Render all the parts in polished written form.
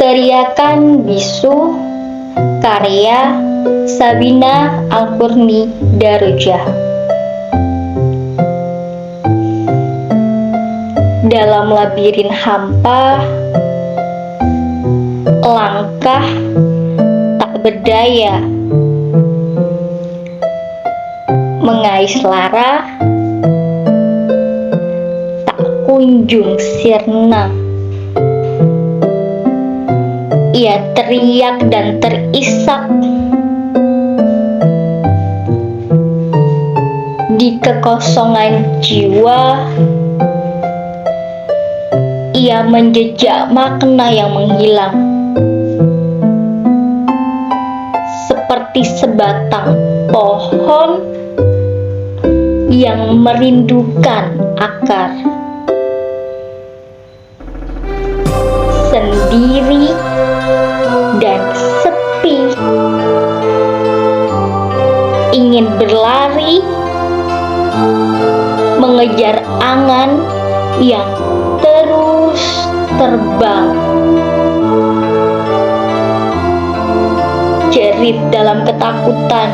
Teriakan Bisu karya Sabina Alkurni Darujah. Dalam labirin hampa, langkah tak berdaya, mengais lara tak kunjung sirna. Ia teriak dan terisak di kekosongan jiwa. Ia menjejak makna yang menghilang, seperti sebatang pohon yang merindukan akar. Sendiri dan sepi, ingin berlari mengejar angan yang terus terbang. Jerit dalam ketakutan,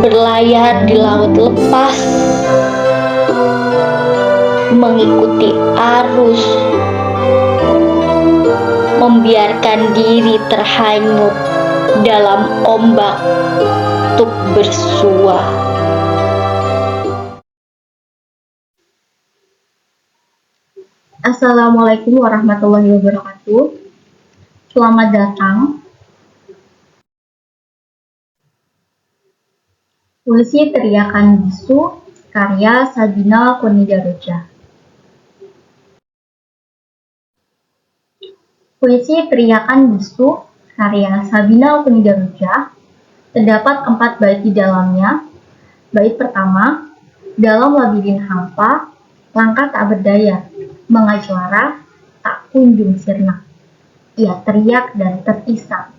berlayar di laut lepas, mengikuti arus, membiarkan diri terhanyut dalam ombak untuk bersua. Assalamualaikum warahmatullahi wabarakatuh. Selamat datang. Puisi Teriakan Bisu karya Sabina Alkurni Darujah. Puisi Teriakan Bisu karya Sabina Alkurni Darujah terdapat 4 bait di dalamnya. Bait pertama, dalam labirin hampa, langkah tak berdaya, mengais lara tak kunjung sirna. Ia teriak dan terisak.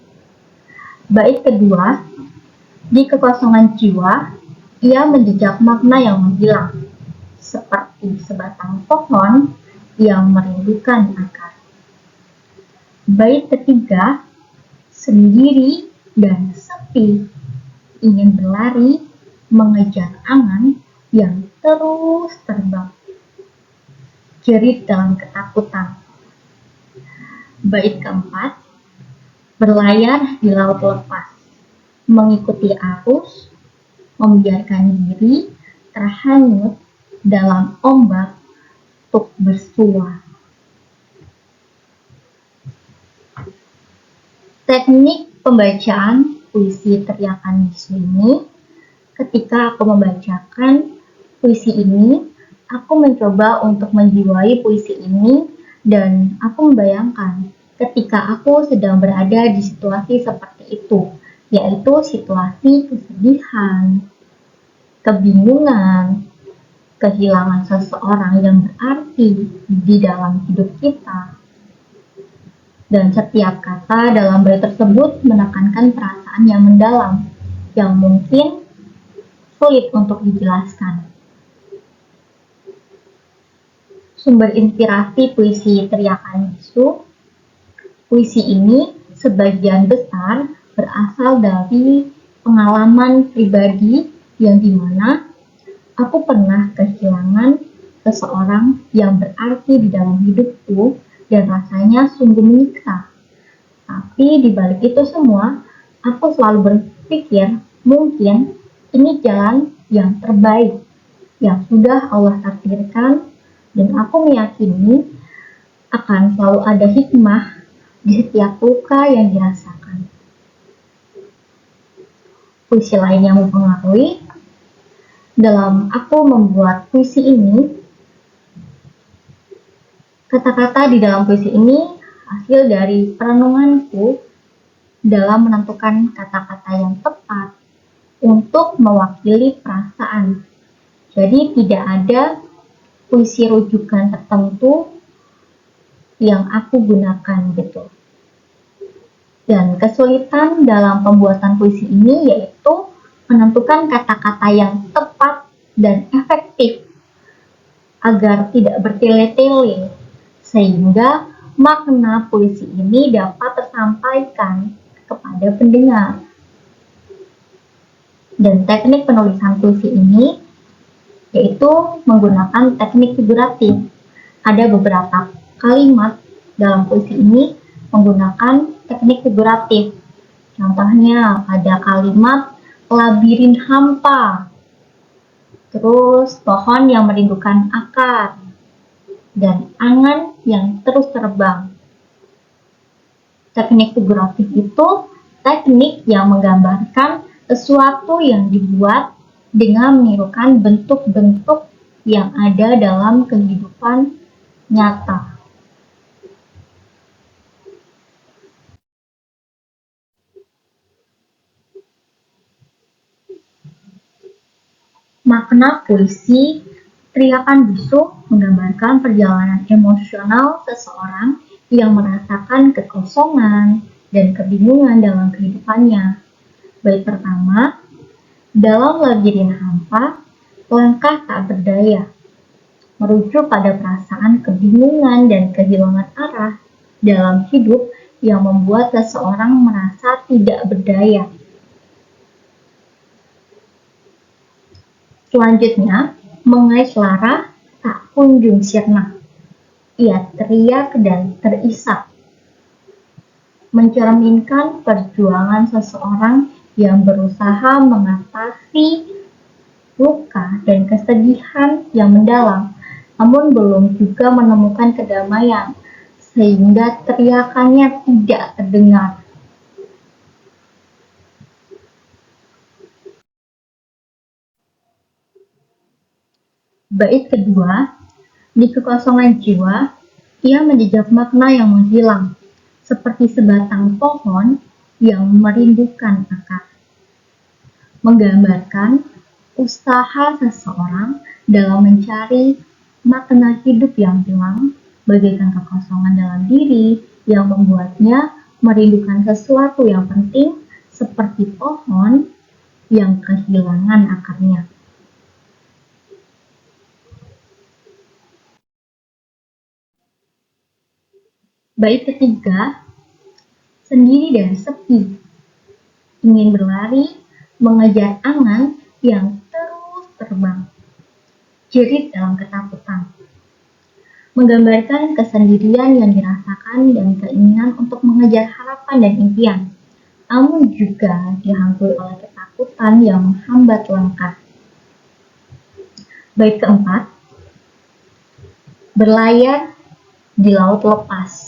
Bait kedua, di kekosongan jiwa, ia menjejak makna yang menghilang, seperti sebatang pohon yang merindukan akar. Bait ketiga, sendiri dan sepi, ingin berlari mengejar angan yang terus terbang. Jerit dalam ketakutan. Bait keempat, berlayar di laut lepas, mengikuti arus, membiarkan diri terhanyut dalam ombak untuk bersua. Teknik pembacaan puisi Teriakan Bisu ini, ketika aku membacakan puisi ini, aku mencoba untuk menjiwai puisi ini dan aku membayangkan ketika aku sedang berada di situasi seperti itu, yaitu situasi kesedihan, kebingungan, kehilangan seseorang yang berarti di dalam hidup kita. Dan setiap kata dalam bait tersebut menekankan perasaan yang mendalam, yang mungkin sulit untuk dijelaskan. Sumber inspirasi puisi Teriakan Bisu. Puisi ini sebagian besar berasal dari pengalaman pribadi yang dimana aku pernah kehilangan seseorang yang berarti di dalam hidupku dan rasanya sungguh menyiksa. Tapi di balik itu semua, aku selalu berpikir mungkin ini jalan yang terbaik yang sudah Allah takdirkan, dan aku meyakini akan selalu ada hikmah di setiap luka yang dirasakan. Puisi lain yang mempengaruhi dalam aku membuat puisi ini, kata-kata di dalam puisi ini hasil dari perenunganku dalam menentukan kata-kata yang tepat untuk mewakili perasaan. Jadi tidak ada puisi rujukan tertentu yang aku gunakan gitu. Dan kesulitan dalam pembuatan puisi ini yaitu menentukan kata-kata yang tepat dan efektif agar tidak bertele-tele, sehingga makna puisi ini dapat tersampaikan kepada pendengar. Dan teknik penulisan puisi ini yaitu menggunakan teknik figuratif. Ada beberapa kalimat dalam puisi ini menggunakan teknik figuratif. Contohnya ada kalimat labirin hampa, terus pohon yang merindukan akar, dan angan yang terus terbang. Teknik figuratif itu teknik yang menggambarkan sesuatu yang dibuat dengan menirukan bentuk-bentuk yang ada dalam kehidupan nyata. Makna puisi Teriakan Bisu menggambarkan perjalanan emosional seseorang yang merasakan kekosongan dan kebingungan dalam kehidupannya. Bait pertama, dalam labirin hampa, langkah tak berdaya, merujuk pada perasaan kebingungan dan kehilangan arah dalam hidup yang membuat seseorang merasa tidak berdaya. Selanjutnya, mengais lara tak kunjung sirna. Ia teriak dan terisak, mencerminkan perjuangan seseorang yang berusaha mengatasi luka dan kesedihan yang mendalam, namun belum juga menemukan kedamaian, sehingga teriakannya tidak terdengar. Bait kedua, di kekosongan jiwa, ia menjejak makna yang menghilang, seperti sebatang pohon yang merindukan akar, menggambarkan usaha seseorang dalam mencari makna hidup yang hilang, bagaikan kekosongan dalam diri yang membuatnya merindukan sesuatu yang penting, seperti pohon yang kehilangan akarnya. Bait ketiga, sendiri dan sepi, ingin berlari, mengejar angan yang terus terbang, jerit dalam ketakutan, menggambarkan kesendirian yang dirasakan dan keinginan untuk mengejar harapan dan impian, namun juga dihantui oleh ketakutan yang menghambat langkah. Bait keempat, berlayar di laut lepas,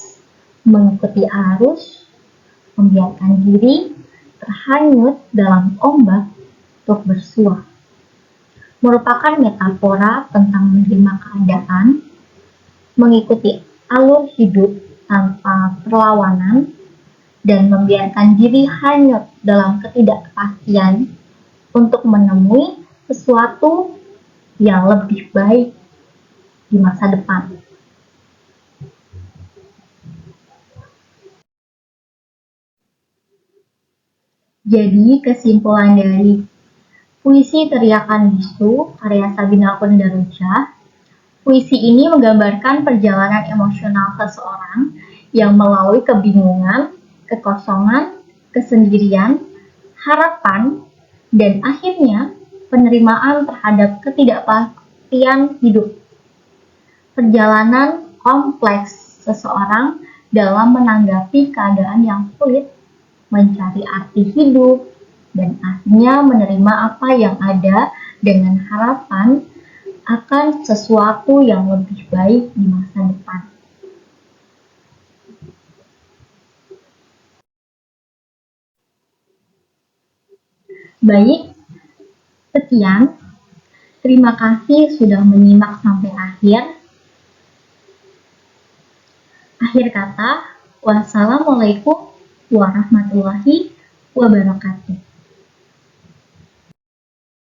mengikuti arus, membiarkan diri terhanyut dalam ombak untuk bersuah, merupakan metafora tentang menerima keadaan, mengikuti alur hidup tanpa perlawanan, dan membiarkan diri hanyut dalam ketidakpastian untuk menemui sesuatu yang lebih baik di masa depan. Jadi kesimpulan dari puisi Teriakan Bisu karya Sabina Alkunidaroja, puisi ini menggambarkan perjalanan emosional seseorang yang melalui kebingungan, kekosongan, kesendirian, harapan, dan akhirnya penerimaan terhadap ketidakpastian hidup. Perjalanan kompleks seseorang dalam menanggapi keadaan yang sulit, mencari arti hidup, dan akhirnya menerima apa yang ada dengan harapan akan sesuatu yang lebih baik di masa depan. Baik, sekian. Terima kasih sudah menyimak sampai akhir. Akhir kata, wassalamualaikum warahmatullahi wabarakatuh.